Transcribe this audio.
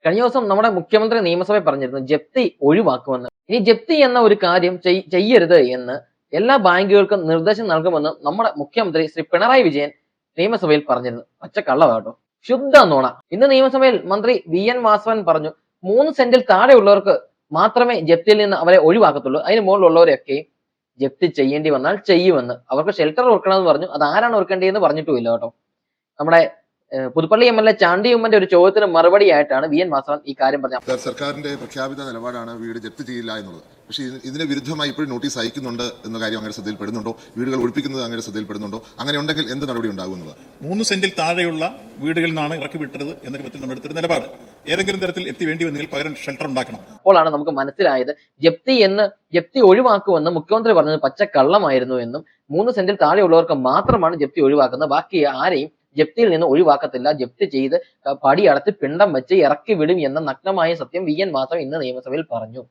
കഴിഞ്ഞ ദിവസം നമ്മുടെ മുഖ്യമന്ത്രി നിയമസഭയിൽ പറഞ്ഞിരുന്നു ജപ്തി ഒഴിവാക്കുമെന്ന്. ഇനി ജപ്തി എന്ന ഒരു കാര്യം ചെയ്യരുത് എന്ന് എല്ലാ ബാങ്കുകൾക്കും നിർദ്ദേശം നൽകുമെന്ന് നമ്മുടെ മുഖ്യമന്ത്രി ശ്രീ പിണറായി വിജയൻ നിയമസഭയിൽ പറഞ്ഞിരുന്നു. പച്ചക്കള്ളവാട്ടോ, ശുദ്ധ നുണ. ഇന്ന് നിയമസഭയിൽ മന്ത്രി VN വാസവൻ പറഞ്ഞു 3 സെന്റിൽ താഴെയുള്ളവർക്ക് മാത്രമേ ജപ്തിയിൽ നിന്ന് അവരെ ഒഴിവാക്കത്തുള്ളൂ, അതിന് മുകളിലുള്ളവരെയൊക്കെ ജപ്തി ചെയ്യേണ്ടി വന്നാൽ ചെയ്യുമെന്ന്. അവർക്ക് ഷെൽട്ടർ കൊടുക്കണമെന്ന് പറഞ്ഞു. അത് ആരാണ് കൊടുക്കേണ്ടതെന്ന് പറഞ്ഞിട്ടുമില്ല കേട്ടോ. നമ്മുടെ പുതുപ്പള്ളി MLA ചാണ്ടി ഉമ്മന്റെ ഒരു ചോദ്യത്തിന് മറുപടി ആയിട്ടാണ് VN വാസവൻ ഈ കാര്യം പറഞ്ഞത്. സർക്കാരിന്റെ പ്രഖ്യാപിത നിലപാടാണ് വീട് ജപ്തി ചെയ്യില്ല എന്നുള്ളത്. പക്ഷേ ഇതിന് വിരുദ്ധമായി ഇപ്പോഴും നോട്ടീസ് അയക്കുന്നുണ്ട് എന്ന കാര്യം അങ്ങനെ ശ്രദ്ധയിൽപ്പെടുന്നുണ്ടോ? വീടുകൾ ഒഴിപ്പിക്കുന്നത് അങ്ങനെ ശ്രദ്ധയിൽപ്പെടുന്നുണ്ടോ? അങ്ങനെ ഉണ്ടെങ്കിൽ എന്ത് നടപടി ഉണ്ടാകുന്നത്? 3 സെന്റിൽ താഴെയുള്ള വീടുകളിൽ നിന്നാണ് ഇറക്കി വിട്ടത് എന്ന രൂപത്തിൽ നമ്മൾ എടുത്തൊരു നിലപാട്. ഏതെങ്കിലും തരത്തിൽ എത്തി വേണ്ടി വന്നെങ്കിൽ പകരം ഷെൽട്ടർ ഉണ്ടാക്കണം. അപ്പോഴാണ് നമുക്ക് മനസ്സിലായത് ജപ്തി ഒഴിവാക്കുമെന്ന് മുഖ്യമന്ത്രി പറഞ്ഞത് പച്ചക്കള്ളമായിരുന്നു എന്നും 3 സെന്റിൽ താഴെയുള്ളവർക്ക് മാത്രമാണ് ജപ്തി ഒഴിവാക്കുന്നത്, ബാക്കി ആരെയും ജപ്തിയിൽ നിന്ന് ഒഴിവാക്കത്തില്ല, ജപ്തി ചെയ്ത് പടിയടച്ച് പിണ്ടം വെച്ച് ഇറക്കി വിടും എന്ന നഗ്നമായ സത്യം VN വാസവൻ ഇന്ന് നിയമസഭയിൽ പറഞ്ഞു.